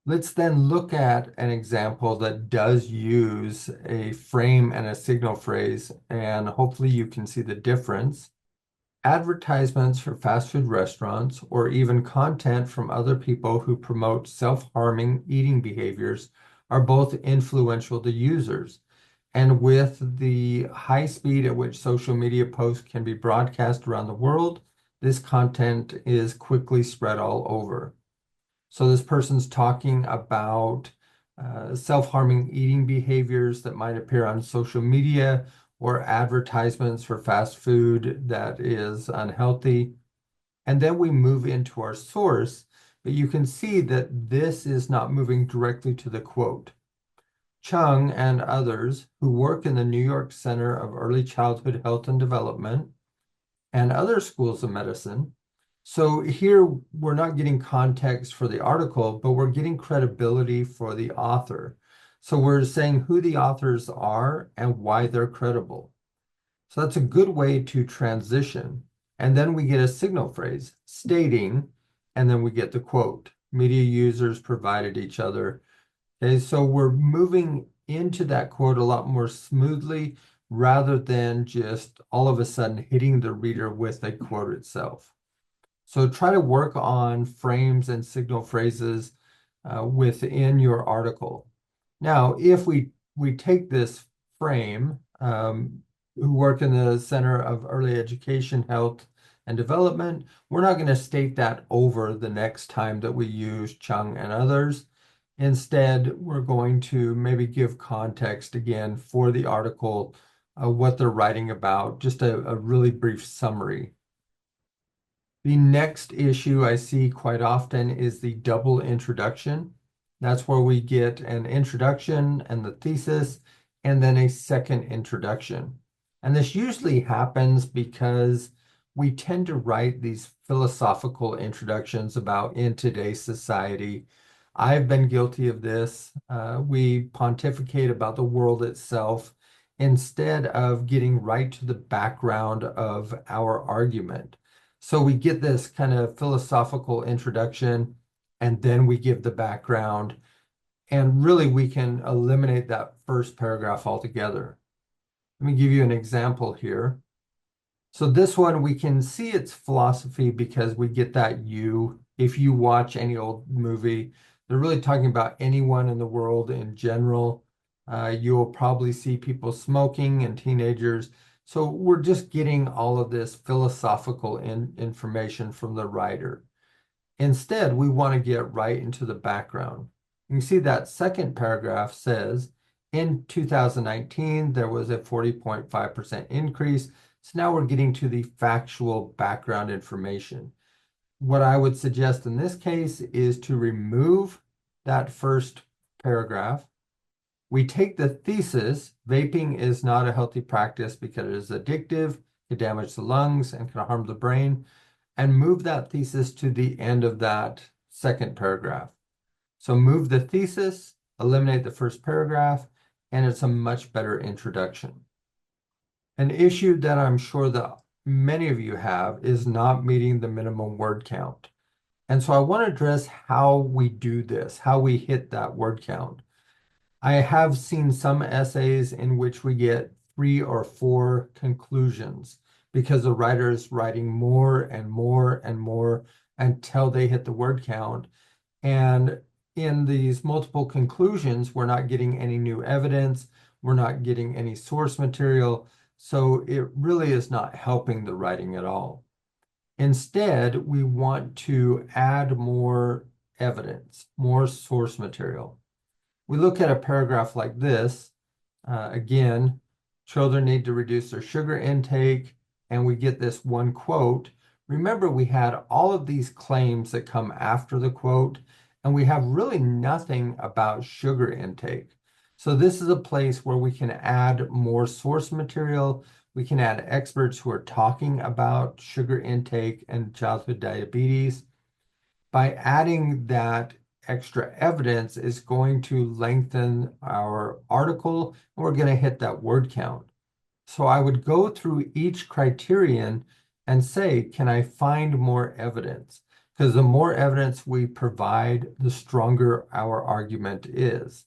Let's then look at an example that does use a frame and a signal phrase, and hopefully you can see the difference. Advertisements for fast food restaurants or even content from other people who promote self-harming eating behaviors are both influential to users. And with the high speed at which social media posts can be broadcast around the world, this content is quickly spread all over. So this person's talking about self-harming eating behaviors that might appear on social media or advertisements for fast food that is unhealthy. And then we move into our source, but you can see that this is not moving directly to the quote. Chung and others who work in the New York Center of Early Childhood Health and Development and other schools of medicine. So here we're not getting context for the article, but we're getting credibility for the author. So we're saying who the authors are and why they're credible. So that's a good way to transition. And then we get a signal phrase stating, and then we get the quote. Media users provided each other. Okay, so we're moving into that quote a lot more smoothly rather than just all of a sudden hitting the reader with a quote itself. So try to work on frames and signal phrases within your article. Now, if we take this frame, who work in the Center of Early Education, Health, and Development, we're not going to state that over the next time that we use Chung and others. Instead, we're going to maybe give context again for the article, what they're writing about, just a really brief summary. The next issue I see quite often is the double introduction. That's where we get an introduction and the thesis, and then a second introduction. And this usually happens because we tend to write these philosophical introductions about in today's society. I've been guilty of this. We pontificate about the world itself instead of getting right to the background of our argument. So we get this kind of philosophical introduction, and then we give the background, and really we can eliminate that first paragraph altogether. Let me give you an example here. So this one, we can see its philosophy because we get that you. If you watch any old movie, they're really talking about anyone in the world in general. You'll probably see people smoking and teenagers. So we're just getting all of this philosophical information from the writer. Instead, we want to get right into the background. You can see that second paragraph says, in 2019, there was a 40.5% increase. So now we're getting to the factual background information. What I would suggest in this case is to remove that first paragraph. We take the thesis, vaping is not a healthy practice because it is addictive, can damage the lungs, and can harm the brain, and move that thesis to the end of that second paragraph. So move the thesis, eliminate the first paragraph, and it's a much better introduction. An issue that I'm sure that many of you have is not meeting the minimum word count. And so I want to address how we do this, how we hit that word count. I have seen some essays in which we get 3 or 4 conclusions because the writer is writing more and more and more until they hit the word count. And in these multiple conclusions, we're not getting any new evidence, we're not getting any source material, so it really is not helping the writing at all. Instead, we want to add more evidence, more source material. We look at a paragraph like this, again, children need to reduce their sugar intake, and we get this one quote. Remember, we had all of these claims that come after the quote, and we have really nothing about sugar intake. So this is a place where we can add more source material. We can add experts who are talking about sugar intake and childhood diabetes. By adding that extra evidence is going to lengthen our article, and we're going to hit that word count. So I would go through each criterion and say, can I find more evidence? because the more evidence we provide, the stronger our argument is.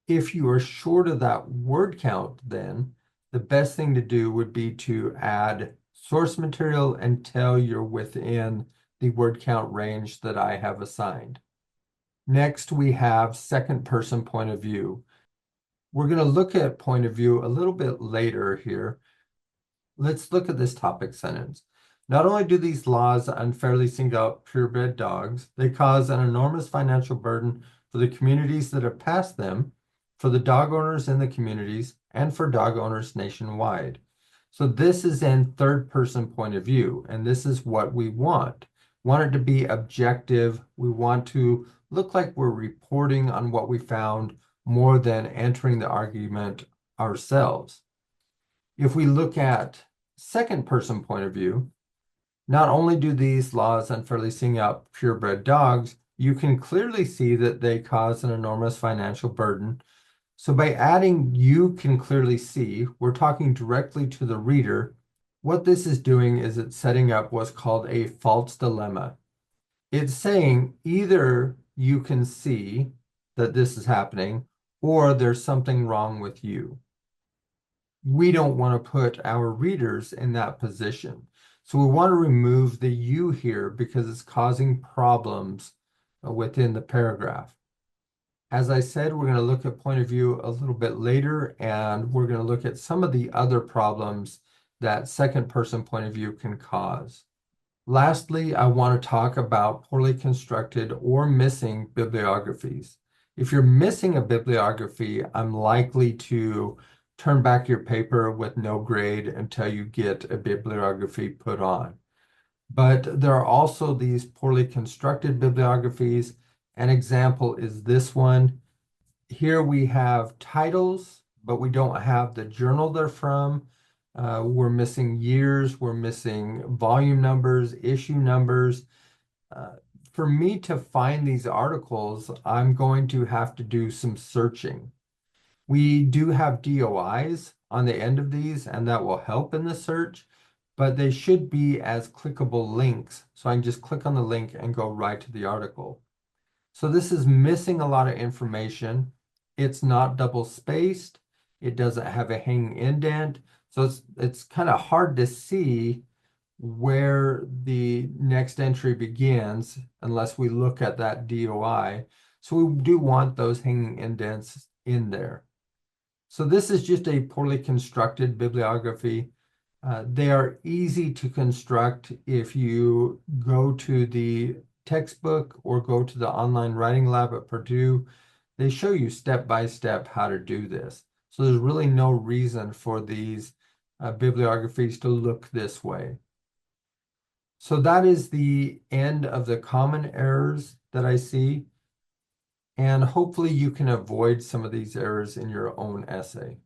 If you are short of that word count, then the best thing to do would be to add source material until you're within the word count range that I have assigned. Next, we have second person point of view. We're going to look at point of view a little bit later here. Let's look at this topic sentence. Not only do these laws unfairly single out purebred dogs, they cause an enormous financial burden for the communities that have passed them, for the dog owners in the communities, and for dog owners nationwide. So this is in third person point of view, and this is what we want. Want it to be objective. We want to look like we're reporting on what we found more than entering the argument ourselves. If we look at second person point of view, not only do these laws unfairly single out purebred dogs, you can clearly see that they cause an enormous financial burden. So by adding you can clearly see, we're talking directly to the reader. What this is doing is it's setting up what's called a false dilemma. It's saying either you can see that this is happening or there's something wrong with you. We don't want to put our readers in that position. So we want to remove the you here because it's causing problems within the paragraph. As I said, we're going to look at point of view a little bit later, and we're going to look at some of the other problems that second person point of view can cause. Lastly, I want to talk about poorly constructed or missing bibliographies. If you're missing a bibliography, I'm likely to turn back your paper with no grade until you get a bibliography put on. But there are also these poorly constructed bibliographies. An example is this one. Here we have titles, but we don't have the journal they're from. We're missing years, we're missing volume numbers, issue numbers. For me to find these articles, I'm going to have to do some searching. We do have DOIs on the end of these, and that will help in the search, but they should be as clickable links. So I can just click on the link and go right to the article. So this is missing a lot of information. It's not double spaced. It doesn't have a hanging indent. So it's kind of hard to see where the next entry begins unless we look at that DOI. So we do want those hanging indents in there. So this is just a poorly constructed bibliography. They are easy to construct if you go to the textbook or go to the online writing lab at Purdue. They show you step by step how to do this. So there's really no reason for these bibliographies to look this way. So that is the end of the common errors that I see. And hopefully you can avoid some of these errors in your own essay.